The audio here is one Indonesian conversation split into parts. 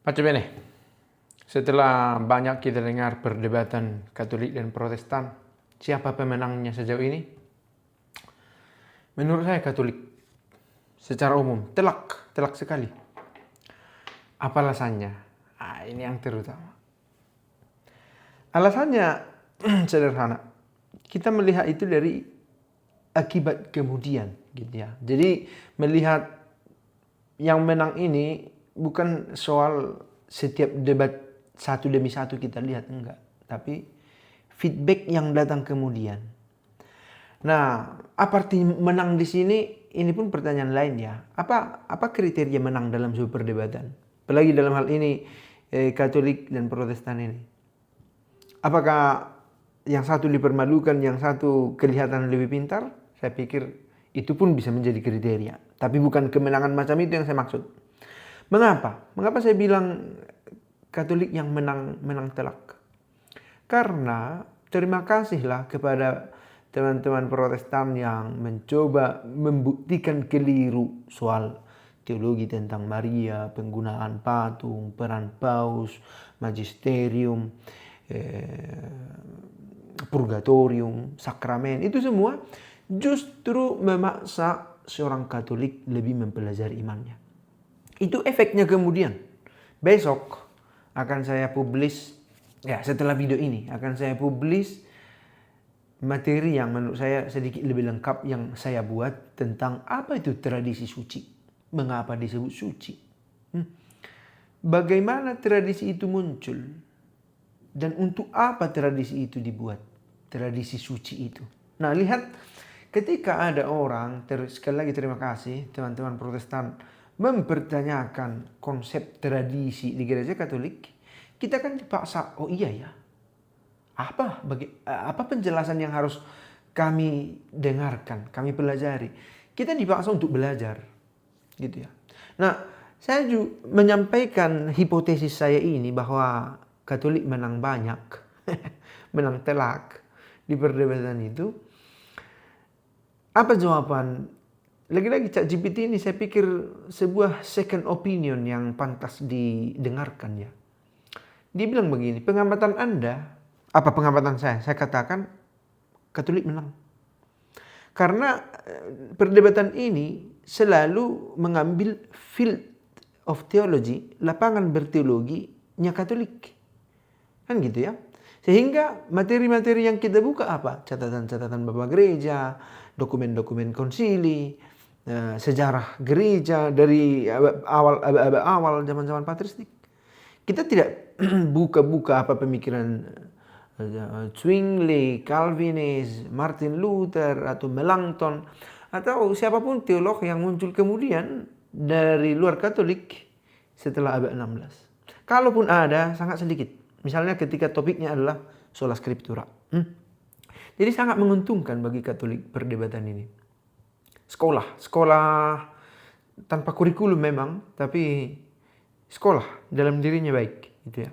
Pace bene, setelah banyak kita dengar perdebatan Katolik dan Protestan, siapa pemenangnya sejauh ini? Menurut saya Katolik secara umum telak sekali. Apa alasannya? Ini yang terutama. Alasannya sederhana. Kita melihat itu dari akibat kemudian, gitu ya. Jadi melihat yang menang ini bukan soal setiap debat satu demi satu kita lihat, enggak. Tapi feedback yang datang kemudian. Nah, apa arti menang di sini? Ini pun pertanyaan lain ya. Apa kriteria menang dalam sebuah perdebatan? Apalagi dalam hal ini Katolik dan Protestan ini. Apakah yang satu dipermalukan, yang satu kelihatan lebih pintar? Saya pikir itu pun bisa menjadi kriteria. Tapi bukan kemenangan macam itu yang saya maksud. Mengapa? Mengapa saya bilang Katolik yang menang telak? Karena terima kasihlah kepada teman-teman Protestan yang mencoba membuktikan keliru soal teologi tentang Maria, penggunaan patung, peran paus, magisterium, purgatorium, sakramen. Itu semua justru memaksa seorang Katolik lebih mempelajari imannya. Itu efeknya kemudian. Besok akan saya publish, ya setelah video ini akan saya publish materi yang menurut saya sedikit lebih lengkap yang saya buat tentang apa itu tradisi suci. Mengapa disebut suci? Bagaimana tradisi itu muncul? Dan untuk apa tradisi itu dibuat? Tradisi suci itu. Nah, lihat ketika ada orang, sekali lagi terima kasih teman-teman Protestan mempertanyakan konsep tradisi di gereja Katolik, kita kan dipaksa, oh iya ya, apa penjelasan yang harus kami dengarkan, kami pelajari. Kita dipaksa untuk belajar, gitu ya. Nah, saya juga menyampaikan hipotesis saya ini bahwa Katolik menang banyak, menang telak di perdebatan itu. Apa jawaban? Lagi-lagi ChatGPT ini saya pikir sebuah second opinion yang pantas didengarkan ya. Dia bilang begini, pengamatan Anda, apa pengamatan saya? Saya katakan Katolik menang. Karena perdebatan ini selalu mengambil field of theology, lapangan berteologinya Katolik. Kan gitu ya. Sehingga materi-materi yang kita buka apa? Catatan-catatan Bapak Gereja, dokumen-dokumen konsili, sejarah gereja dari awal zaman-zaman patristik. Kita tidak buka-buka apa pemikiran Zwingli, Calvinis, Martin Luther atau Melanchthon atau siapapun teolog yang muncul kemudian dari luar Katolik setelah abad 16. Kalaupun ada, sangat sedikit. Misalnya ketika topiknya adalah sola scriptura. Jadi sangat menguntungkan bagi Katolik perdebatan ini. Sekolah tanpa kurikulum memang, tapi sekolah dalam dirinya baik, gitu ya.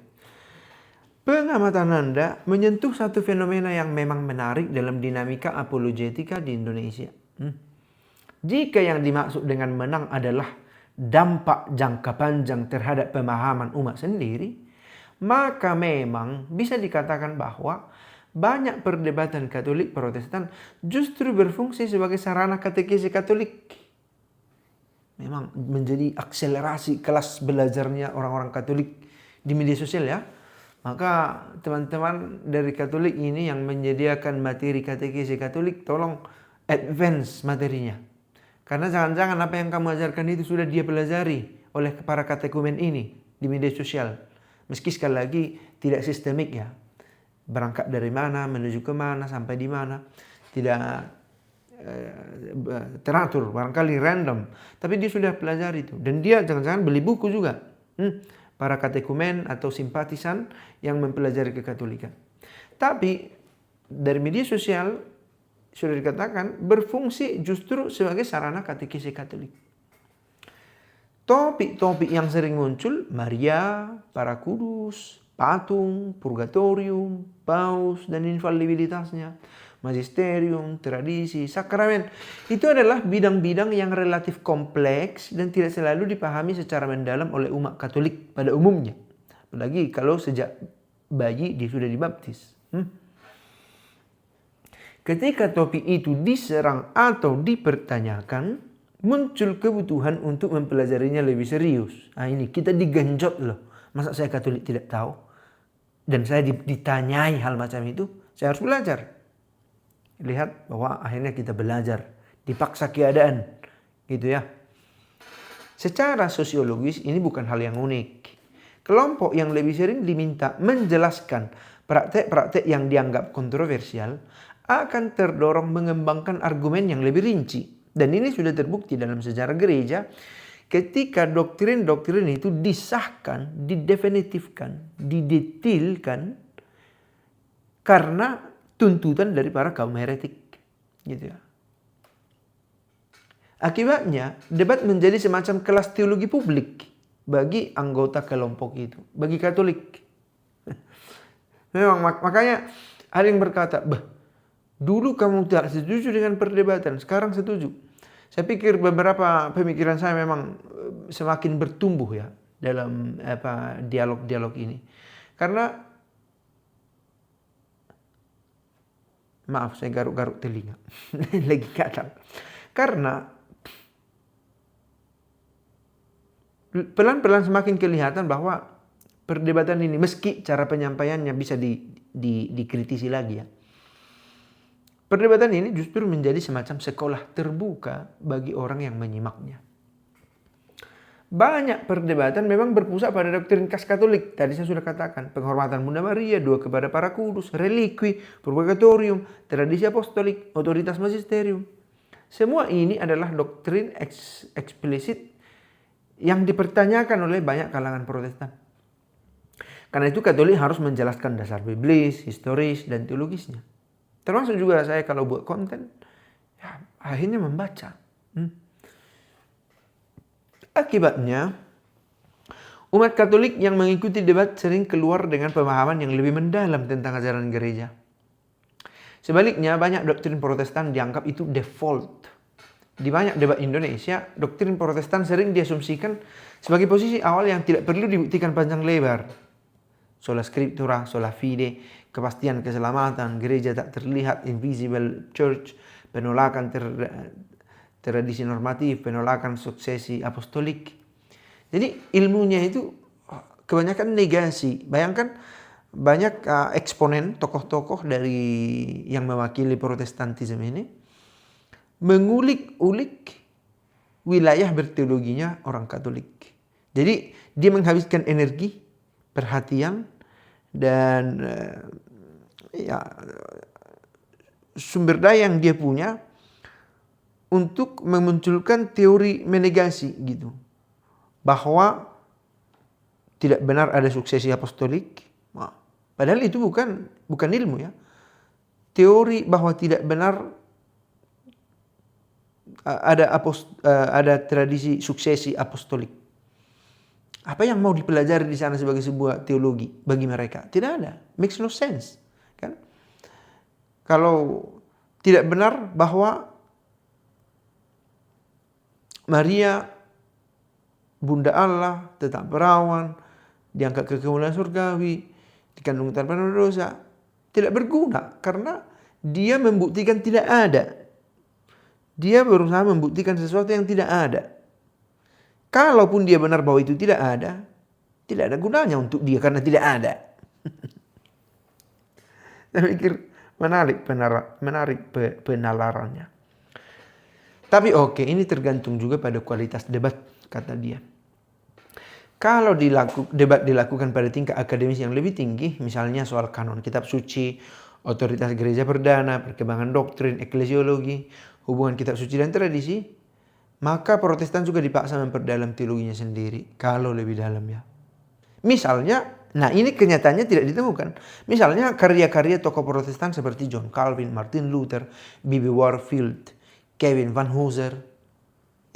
Pengamatan Anda menyentuh satu fenomena yang memang menarik dalam dinamika apologetika di Indonesia. Jika yang dimaksud dengan menang adalah dampak jangka panjang terhadap pemahaman umat sendiri, maka memang bisa dikatakan bahwa banyak perdebatan Katolik Protestan justru berfungsi sebagai sarana katekesi Katolik. Memang menjadi akselerasi kelas belajarnya orang-orang Katolik di media sosial ya. Maka teman-teman dari Katolik ini yang menyediakan materi katekesi Katolik, tolong advance materinya. Karena jangan-jangan apa yang kamu ajarkan itu sudah dia pelajari oleh para katekumen ini di media sosial. Meski sekali lagi tidak sistemik ya. Berangkat dari mana, menuju ke mana, sampai di mana. Tidak teratur, barangkali random. Tapi dia sudah pelajari itu. Dan dia jangan-jangan beli buku juga. Para katekumen atau simpatisan yang mempelajari kekatolikan. Tapi dari media sosial sudah dikatakan berfungsi justru sebagai sarana katekesi Katolik. Topik-topik yang sering muncul, Maria, para kudus, patung, purgatorium, paus, dan infalibilitasnya. magisterium, tradisi, sakramen. Itu adalah bidang-bidang yang relatif kompleks dan tidak selalu dipahami secara mendalam oleh umat Katolik pada umumnya. Apalagi kalau sejak bayi dia sudah dibaptis. Ketika topik itu diserang atau dipertanyakan, muncul kebutuhan untuk mempelajarinya lebih serius. Nah ini kita digenjot loh. Masa saya Katolik tidak tahu? Dan saya ditanyai hal macam itu, saya harus belajar. Lihat bahwa akhirnya kita belajar. Dipaksa keadaan. Gitu ya. Secara sosiologis ini bukan hal yang unik. Kelompok yang lebih sering diminta menjelaskan praktek-praktek yang dianggap kontroversial akan terdorong mengembangkan argumen yang lebih rinci. Dan ini sudah terbukti dalam sejarah gereja ketika doktrin-doktrin itu disahkan, didefinitifkan, didetilkan karena tuntutan dari para kaum heretik. Gitu ya. Akibatnya, debat menjadi semacam kelas teologi publik bagi anggota kelompok itu, bagi Katolik. Memang makanya ada yang berkata, dulu kamu tidak setuju dengan perdebatan, sekarang setuju. Saya pikir beberapa pemikiran saya memang semakin bertumbuh ya dalam dialog-dialog ini. Karena maaf saya garuk-garuk telinga. Lagi kadang. Karena pelan-pelan semakin kelihatan bahwa perdebatan ini meski cara penyampaiannya bisa dikritisi lagi ya. Perdebatan ini justru menjadi semacam sekolah terbuka bagi orang yang menyimaknya. Banyak perdebatan memang berpusat pada doktrin khas Katolik. Tadi saya sudah katakan, penghormatan Bunda Maria, doa kepada para kudus, relikwi, purgatorium, tradisi apostolik, otoritas magisterium. Semua ini adalah doktrin eksplisit yang dipertanyakan oleh banyak kalangan Protestan. Karena itu Katolik harus menjelaskan dasar biblis, historis, dan teologisnya. Termasuk juga saya kalau buat konten, ya, akhirnya membaca. Akibatnya, umat Katolik yang mengikuti debat sering keluar dengan pemahaman yang lebih mendalam tentang ajaran gereja. Sebaliknya, banyak doktrin Protestan dianggap itu default. Di banyak debat Indonesia, doktrin Protestan sering diasumsikan sebagai posisi awal yang tidak perlu dibuktikan panjang lebar. Sola Scriptura, sola fide, kepastian keselamatan, gereja tak terlihat, invisible church, penolakan tradisi normatif, penolakan suksesi apostolik. Jadi ilmunya itu kebanyakan negasi. Bayangkan banyak eksponen, tokoh-tokoh dari yang mewakili Protestantisme ini mengulik-ulik wilayah berteologinya orang Katolik. Jadi dia menghabiskan energi, perhatian, dan sumber daya yang dia punya untuk memunculkan teori menegasi gitu. Bahwa tidak benar ada suksesi apostolik. Padahal itu bukan ilmu ya. Teori bahwa tidak benar ada tradisi suksesi apostolik. Apa yang mau dipelajari di sana sebagai sebuah teologi bagi mereka? Tidak ada. Makes no sense. Kan? Kalau tidak benar bahwa Maria, Bunda Allah, tetap perawan, diangkat ke kemuliaan surgawi, dikandung tanpa dosa, tidak berguna karena dia membuktikan tidak ada. Dia berusaha membuktikan sesuatu yang tidak ada. Kalaupun dia benar bahwa itu tidak ada gunanya untuk dia karena tidak ada. Saya pikir menarik penalarannya. Tapi oke, ini tergantung juga pada kualitas debat, kata dia. Kalau debat dilakukan pada tingkat akademis yang lebih tinggi, misalnya soal kanon kitab suci, otoritas gereja perdana, perkembangan doktrin, eklesiologi, hubungan kitab suci dan tradisi, maka Protestan juga dipaksa memperdalam teologinya sendiri, kalau lebih dalam ya. Misalnya, nah ini kenyataannya tidak ditemukan. Misalnya karya-karya tokoh Protestan seperti John Calvin, Martin Luther, B.B. Warfield, Kevin Van Hooser.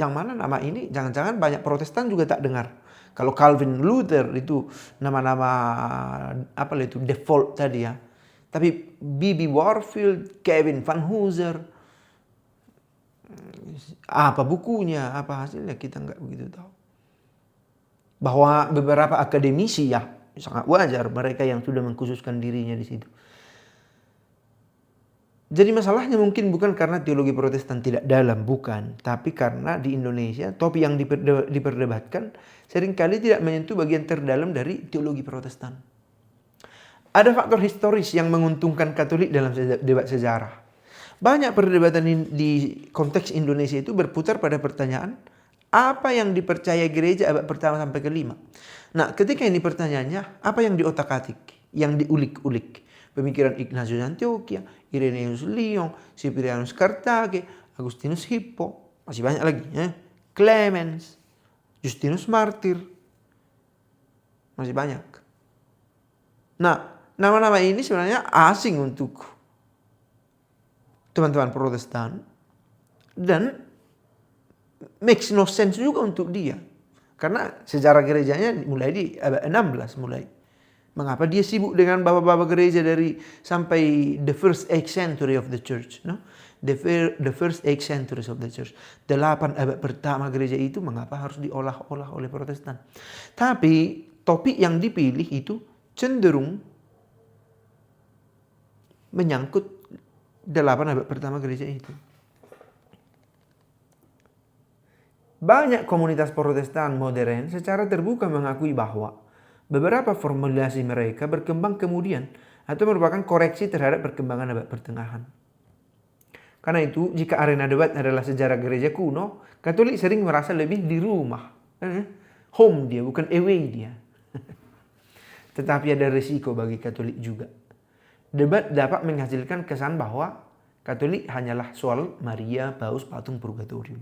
Yang mana nama ini jangan-jangan banyak Protestan juga tak dengar. Kalau Calvin, Luther itu nama-nama default tadi ya. Tapi B.B. Warfield, Kevin Van Hooser, apa bukunya, apa hasilnya kita nggak begitu tahu. Bahwa beberapa akademisi ya sangat wajar mereka yang sudah mengkhususkan dirinya di situ. Jadi masalahnya mungkin bukan karena teologi Protestan tidak dalam, bukan. Tapi karena di Indonesia topik yang diperdebatkan seringkali tidak menyentuh bagian terdalam dari teologi Protestan. Ada faktor historis yang menguntungkan Katolik dalam debat sejarah. Banyak perdebatan di konteks Indonesia itu berputar pada pertanyaan, apa yang dipercaya gereja abad pertama sampai kelima? Nah, ketika ini pertanyaannya, apa yang diotak-atik, yang diulik-ulik? Pemikiran Ignatius Antioquia, Irenaeus Lyon, Cyprianus Carthage, Agustinus Hippo, masih banyak lagi. Clemens, Justinus Martyr, masih banyak. Nah, nama-nama ini sebenarnya asing untuk teman-teman Protestan dan makes no sense juga untuk dia. Karena sejarah gerejanya mulai di abad 16 mulai. Mengapa dia sibuk dengan bapak-bapak gereja dari sampai the first 8th century of the church, no? The first 8 centuries of the church. 8 abad pertama gereja itu mengapa harus diolah-olah oleh Protestan? Tapi topik yang dipilih itu cenderung menyangkut 8 abad pertama gereja itu. Banyak komunitas Protestan modern secara terbuka mengakui bahwa beberapa formulasi mereka berkembang kemudian atau merupakan koreksi terhadap perkembangan abad pertengahan. Karena itu, jika arena debat adalah sejarah gereja kuno, Katolik sering merasa lebih di rumah. Home dia, bukan away dia. Tetapi ada risiko bagi Katolik juga. Debat dapat menghasilkan kesan bahwa Katolik hanyalah soal Maria, Paus, patung purgatorium.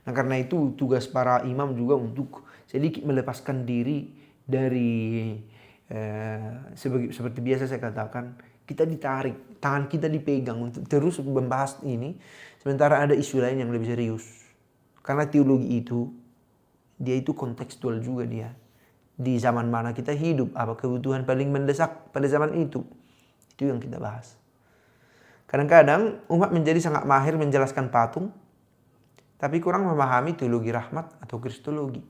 Nah, karena itu tugas para imam juga untuk sedikit melepaskan diri dari seperti biasa saya katakan, kita ditarik, tangan kita dipegang untuk terus membahas ini, sementara ada isu lain yang lebih serius. Karena teologi itu, dia itu kontekstual juga dia. Di zaman mana kita hidup, apa kebutuhan paling mendesak pada zaman itu yang kita bahas. Kadang-kadang umat menjadi sangat mahir menjelaskan patung, tapi kurang memahami teologi rahmat atau kristologi.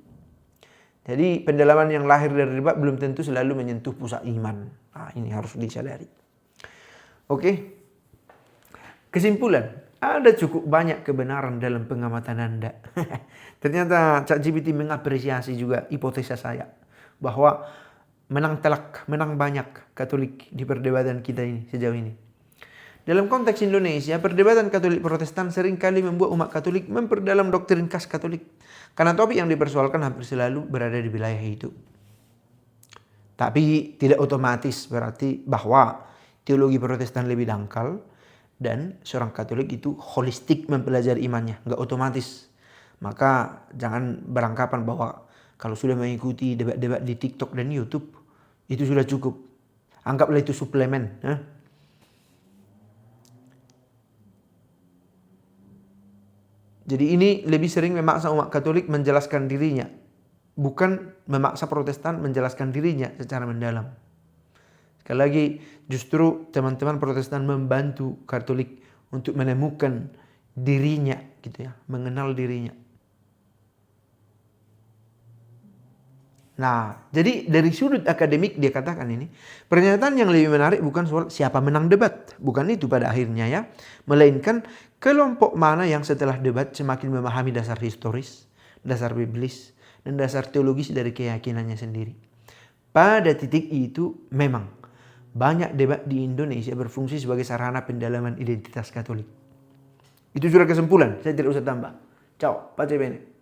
Jadi pendalaman yang lahir dari debat belum tentu selalu menyentuh pusat iman. Nah, ini harus disadari. Oke. Kesimpulan, ada cukup banyak kebenaran dalam pengamatan Anda. Ternyata ChatGPT mengapresiasi juga hipotesa saya bahwa menang telak, menang banyak Katolik di perdebatan kita ini sejauh ini. Dalam konteks Indonesia, perdebatan Katolik Protestan seringkali membuat umat Katolik memperdalam doktrin khas Katolik. Karena topik yang dipersoalkan hampir selalu berada di wilayah itu. Tapi tidak otomatis berarti bahwa teologi Protestan lebih dangkal dan seorang Katolik itu holistik mempelajari imannya. Nggak otomatis. Maka jangan beranggapan bahwa kalau sudah mengikuti debat-debat di TikTok dan YouTube, itu sudah cukup. Anggaplah itu suplemen. Jadi ini lebih sering memaksa umat Katolik menjelaskan dirinya. Bukan memaksa Protestan menjelaskan dirinya secara mendalam. Sekali lagi, justru teman-teman Protestan membantu Katolik untuk menemukan dirinya, gitu ya, mengenal dirinya. Nah, jadi dari sudut akademik dia katakan ini, pernyataan yang lebih menarik bukan soal siapa menang debat, bukan itu pada akhirnya ya, melainkan kelompok mana yang setelah debat semakin memahami dasar historis, dasar biblis, dan dasar teologis dari keyakinannya sendiri. Pada titik itu memang banyak debat di Indonesia berfungsi sebagai sarana pendalaman identitas Katolik. Itu sudah kesimpulan, saya tidak usah tambah. Ciao, pace bene.